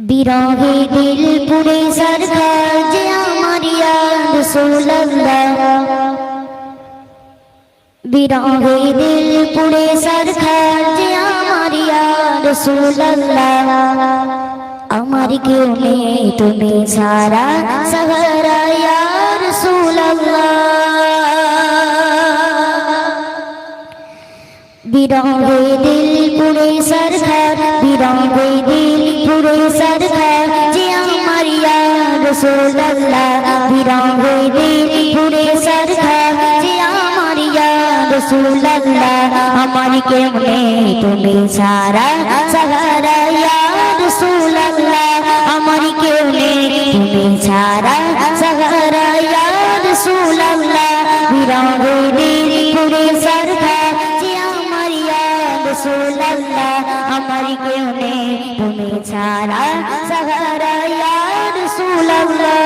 বিরহে দিল পুরে সরকার যে আমার ইয়া রাসূলুল্লাহ, বিরহে দিল পুরে সরকার যে আমার ইয়া রাসূলুল্লাহ। আমার কেউ নেই তুমি সারা সাহারা ইয়া রাসূলুল্লাহ। বিরহে দিল পুরে সরকার, বিরহে দিল পুরে সরকার যে আমার ইয়া রাসূলুল্লাহ, বিরহে দিল পুরে সরকার যে আমার ইয়া রাসূলুল্লাহ। আমার কেউ নেই তুমি সারা সাহারা ইয়া রাসূলুল্লাহ, আমার কেউ নেই তুমি সারা সাহারা ইয়া রাসূলুল্লাহ। বিরহে দিল পুরে সরকার যে আমার ইয়া রাসূলুল্লাহ, আমার কেউ নেই তুমি সারা সাহারা ইয়া রাসূলুল্লাহ।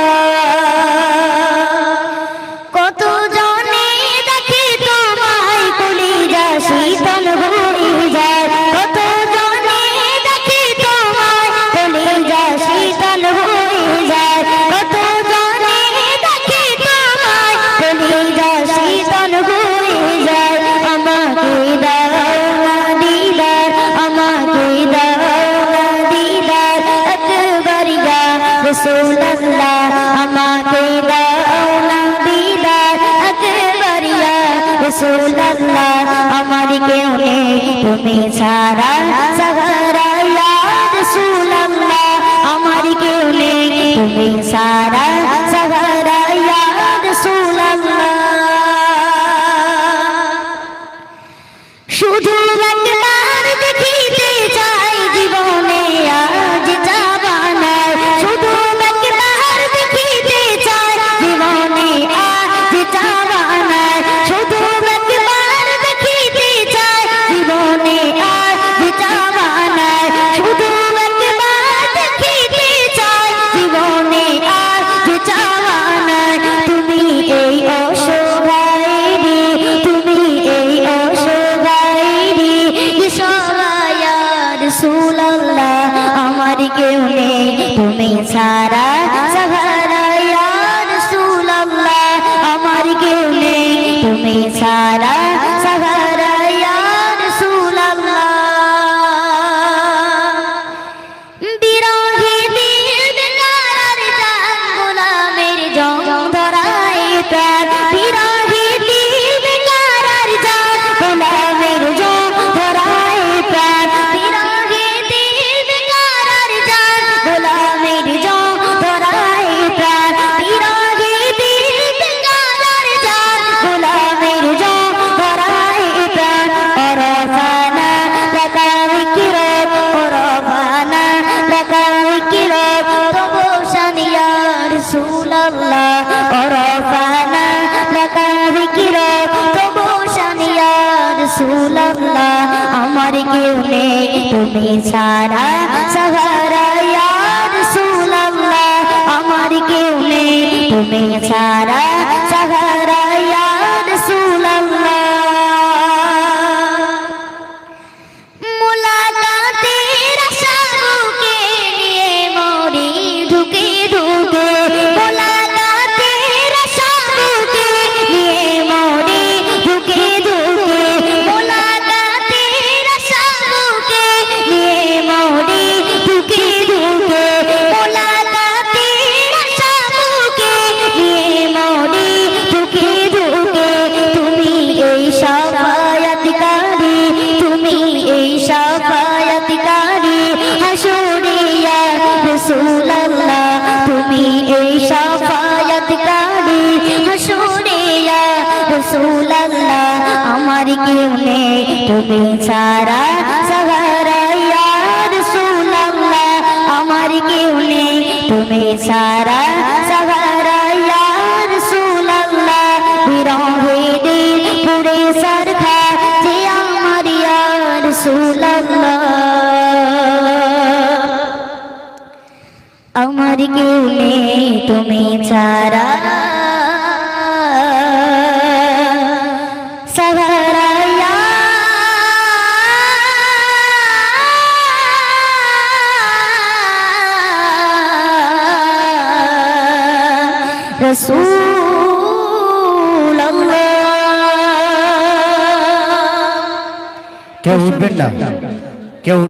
কত জনে দেখে তোমায় কলিজা শীতল হয়ে যায়, কত জনে দেখে তোমায় কলিজা শীতল হয়ে যায়, কত জনে দেখে তোমায় কলিজা শীতল হয়ে যায়। আমাকে দাও না দিদার, আমাকে দাও না দিদার একবার ইয়া রাসূলুল্লাহ, আমাকে দাও না দিদার একবার ইয়া রাসূলুল্লাহ। আমার কেউ নেই তুমি সারা সাহারা ইয়া রাসূলুল্লাহ, আমার কেউ নেই তুমি সারা সাহারা ইয়া রাসূলুল্লাহ। শুধু একবার দেখিতে চাই জীবনে আজ জাবানায়, শুধু একবার দেখিতে চাই জীবনে আজ জাবানায়, শুধু একবার দেখিতে চাই জীবনে আজ জাবানায়, শুধু একবার দেখিতে চাই জীবনে আজ জাবানায়। তুমি এই অসহায়রি, তুমি এই অসহায়রি সবাই ইয়া রাসূলুল্লাহ, আমার কেউ নেই তুমি সারা সাহারা ইয়া রাসূলুল্লাহ, আমার কেউ নেই তুমি সারা সাহারা ইয়া রাসূলুল্লাহ। বিরহে দিল বেকার জান গোলামের জং ধরায় প্রাণ, বিরহে দিল বেকার জান গোলামের জং ধরায় প্রাণ, বিরহে দিল বেকার জান গোলামের জং ধরায় প্রাণ, বিরহে দিল বেকার জান গোলামের জং ধরায় প্রাণ। ওরফানা লাকা যিকরক, ওরফানা লাকা যিকরক তবু শান ইয়া রাসূলুল্লাহ, ওরফানা লাকা যিকরক তবু শান ইয়া রাসূলুল্লাহ। আমার কেউ নেই তুমি সারা সাহারা ইয়া রাসূলুল্লাহ, আমার কেউ নেই তুমি সারা সাহারা ইয়া রাসূলুল্লাহ। মুলাকাতের আশা বুকে নিয়ে মরি ঢুকে ঢুকে, মুলাকাতের আশা বুকে নিয়ে মরি ঢুকে ঢুকে, মুলাকাতের আশা বুকে নিয়ে মরি ঢুকে ঢুকে, মুলাকাতের আশা বুকে নিয়ে মরি ঢুকে ঢুকে। তুমি এই শাফায়াতকারী, তুমি এই শাফায়াতকারী হাসরে ইয়া রাসূলুল্লাহ, তুমি এই শাফায়াতকারী হাসরে ইয়া রাসূলুল্লাহ। আমার কেউ নেই তুমি সারা সাহারা ইয়া রাসূলুল্লাহ, আমার কেউ নেই তুমি সারা সাহারা ইয়া রাসূলুল্লাহ। বিরহে দিল পুরে সরকার যে আমার ইয়া রাসূলুল্লাহ, আমার কেউ নেই তুমি ছাড়া সাহারা ইয়া রসূল আল্লাহ। কেউ উঠবেন না।